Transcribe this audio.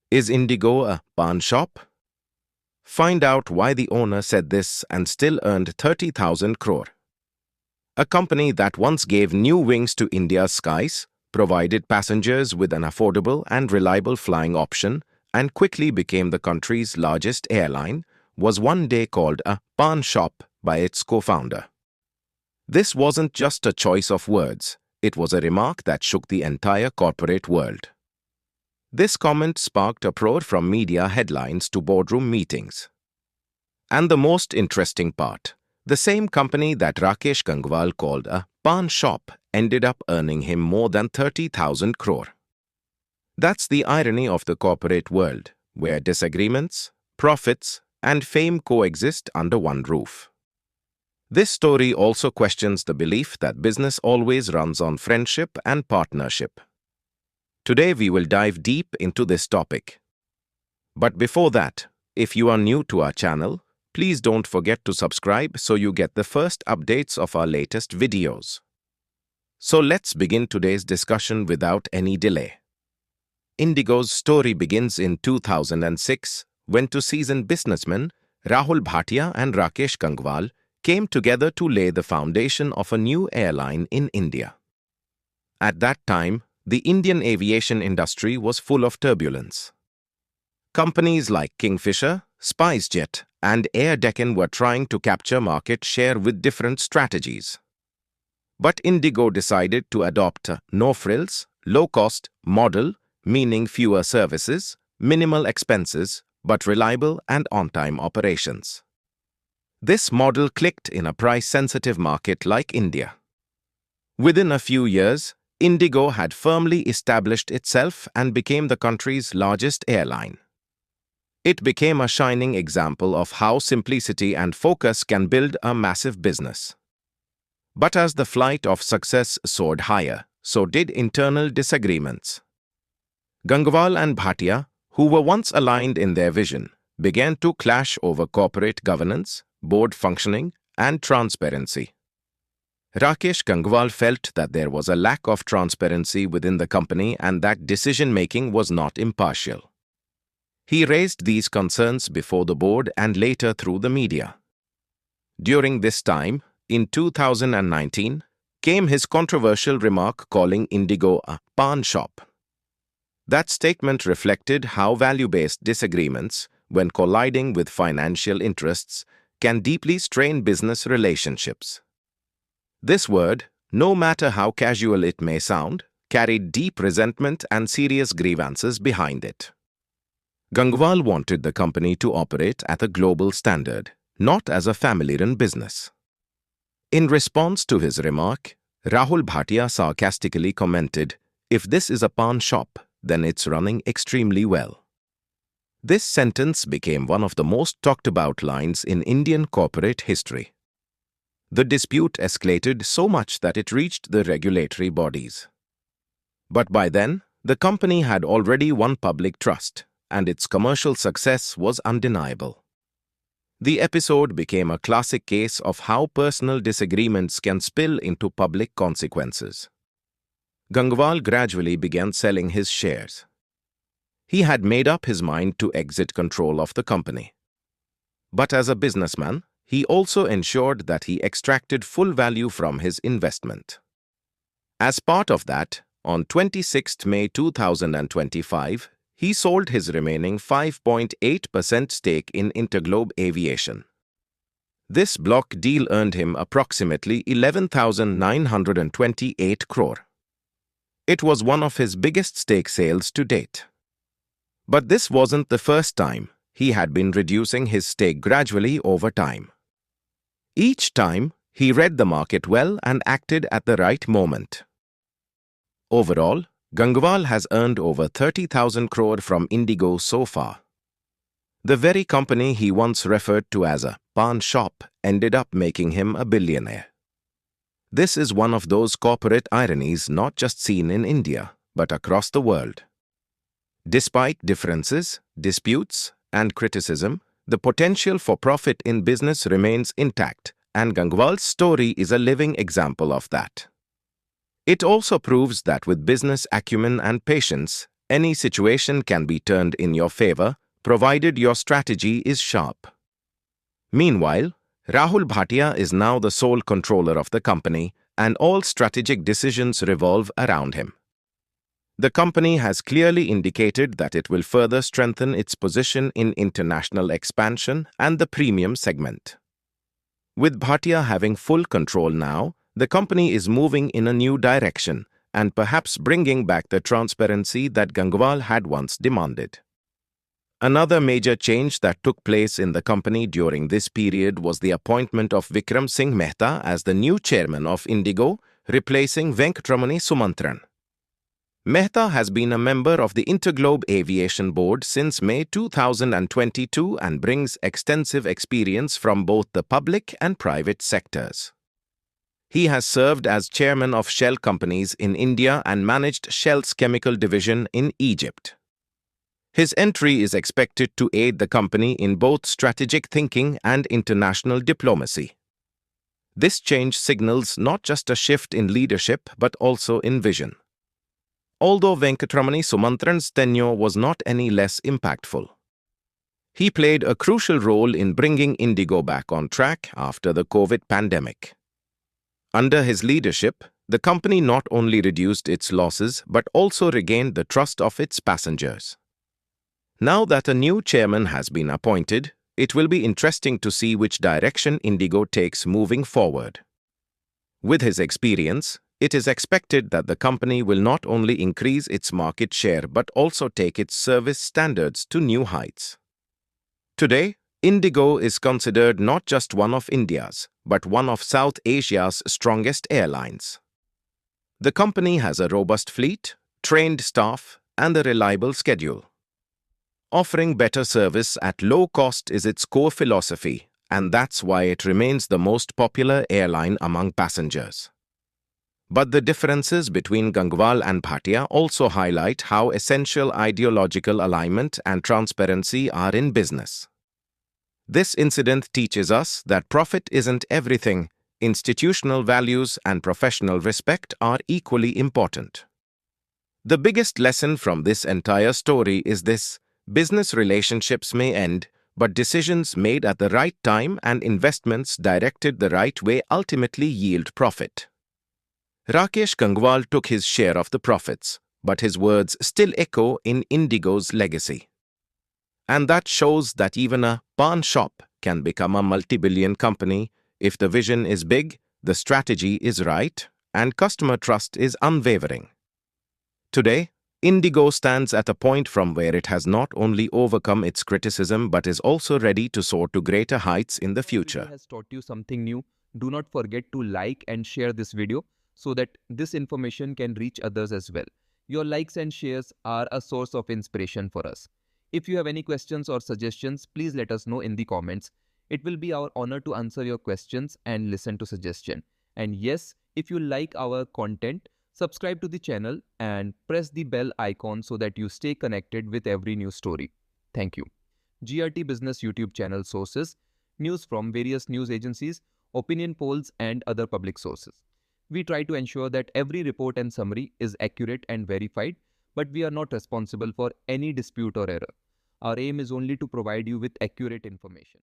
Is IndiGo a Paan shop? Find out why the owner said this and still earned 30,000 crore. A company that once gave new wings to India's skies, provided passengers with an affordable and reliable flying option, and quickly became the country's largest airline, was one day called a Paan shop by its co-founder. This wasn't just a choice of words, it was a remark that shook the entire corporate world. This comment sparked uproar from media headlines to boardroom meetings. And the most interesting part, the same company that Rakesh Gangwal called a Paan shop ended up earning him more than 30,000 crore. That's the irony of the corporate world, where disagreements, profits, and fame coexist under one roof. This story also questions the belief that business always runs on friendship and partnership. Today we will dive deep into this topic. But before that, if you are new to our channel, please don't forget to subscribe so you get the first updates of our latest videos. So let's begin today's discussion without any delay. IndiGo's story begins in 2006 when two seasoned businessmen, Rahul Bhatia and Rakesh Gangwal, came together to lay the foundation of a new airline in India. At that time, the Indian aviation industry was full of turbulence. Companies like Kingfisher, SpiceJet, and Air Deccan were trying to capture market share with different strategies. But IndiGo decided to adopt a no-frills, low-cost model, meaning fewer services, minimal expenses, but reliable and on-time operations. This model clicked in a price-sensitive market like India. Within a few years, IndiGo had firmly established itself and became the country's largest airline. It became a shining example of how simplicity and focus can build a massive business. But as the flight of success soared higher, so did internal disagreements. Gangwal and Bhatia, who were once aligned in their vision, began to clash over corporate governance, board functioning, and transparency. Rakesh Gangwal felt that there was a lack of transparency within the company and that decision-making was not impartial. He raised these concerns before the board and later through the media. During this time, in 2019, came his controversial remark calling IndiGo a Paan shop. That statement reflected how value-based disagreements, when colliding with financial interests, can deeply strain business relationships. This word, no matter how casual it may sound, carried deep resentment and serious grievances behind it. Gangwal wanted the company to operate at a global standard, not as a family-run business. In response to his remark, Rahul Bhatia sarcastically commented, "If this is a Paan shop, then it's running extremely well." This sentence became one of the most talked-about lines in Indian corporate history. The dispute escalated so much that it reached the regulatory bodies. But by then, the company had already won public trust, and its commercial success was undeniable. The episode became a classic case of how personal disagreements can spill into public consequences. Gangwal gradually began selling his shares. He had made up his mind to exit control of the company. But as a businessman, he also ensured that he extracted full value from his investment. As part of that, on 26 May 2025, he sold his remaining 5.8% stake in IndiGo Aviation. This block deal earned him approximately 11,928 crore. It was one of his biggest stake sales to date. But this wasn't the first time. He had been reducing his stake gradually over time. Each time, he read the market well and acted at the right moment. Overall, Gangwal has earned over 30,000 crore from IndiGo so far. The very company he once referred to as a Paan shop ended up making him a billionaire. This is one of those corporate ironies not just seen in India, but across the world. Despite differences, disputes, and criticism, the potential for profit in business remains intact, and Gangwal's story is a living example of that. It also proves that with business acumen and patience, Any situation can be turned in your favor, provided your strategy is sharp. Meanwhile, Rahul Bhatia is now the sole controller of the company, and all strategic decisions revolve around him. The company has clearly indicated that it will further strengthen its position in international expansion and the premium segment. With Bhatia having full control now, the company is moving in a new direction and perhaps bringing back the transparency that Gangwal had once demanded. Another major change that took place in the company during this period was the appointment of Vikram Singh Mehta as the new chairman of IndiGo, replacing Venkatramani Sumantran. Mehta has been a member of the Interglobe Aviation Board since May 2022 and brings extensive experience from both the public and private sectors. He has served as chairman of Shell companies in India and managed Shell's chemical division in Egypt. His entry is expected to aid the company in both strategic thinking and international diplomacy. This change signals not just a shift in leadership but also in vision. Although Venkatramani Sumantran's tenure was not any less impactful. He played a crucial role in bringing IndiGo back on track after the COVID pandemic. Under his leadership, the company not only reduced its losses but also regained the trust of its passengers. Now that a new chairman has been appointed, it will be interesting to see which direction IndiGo takes moving forward. With his experience, it is expected that the company will not only increase its market share but also take its service standards to new heights. Today, IndiGo is considered not just one of India's, but one of South Asia's strongest airlines. The company has a robust fleet, trained staff, and a reliable schedule. Offering better service at low cost is its core philosophy, and that's why it remains the most popular airline among passengers. But the differences between Gangwal and Bhatia also highlight how essential ideological alignment and transparency are in business. This incident teaches us that profit isn't everything. Institutional values and professional respect are equally important. The biggest lesson from this entire story is this: business relationships may end, but decisions made at the right time and investments directed the right way ultimately yield profit. Rakesh Gangwal took his share of the profits, but his words still echo in IndiGo's legacy. And that shows that even a Paan shop can become a multi-billion company if the vision is big, the strategy is right, and customer trust is unwavering. Today, IndiGo stands at a point from where it has not only overcome its criticism but is also ready to soar to greater heights in the future. If this video has taught you something new, do not forget to like and share this video so that this information can reach others as well. Your likes and shares are a source of inspiration for us. If you have any questions or suggestions, please let us know in the comments. It will be our honor to answer your questions and listen to suggestions. And yes, if you like our content, subscribe to the channel and press the bell icon so that you stay connected with every new story. Thank you. GRT Business YouTube channel sources: news from various news agencies, opinion polls, and other public sources. We try to ensure that every report and summary is accurate and verified, but we are not responsible for any dispute or error. Our aim is only to provide you with accurate information.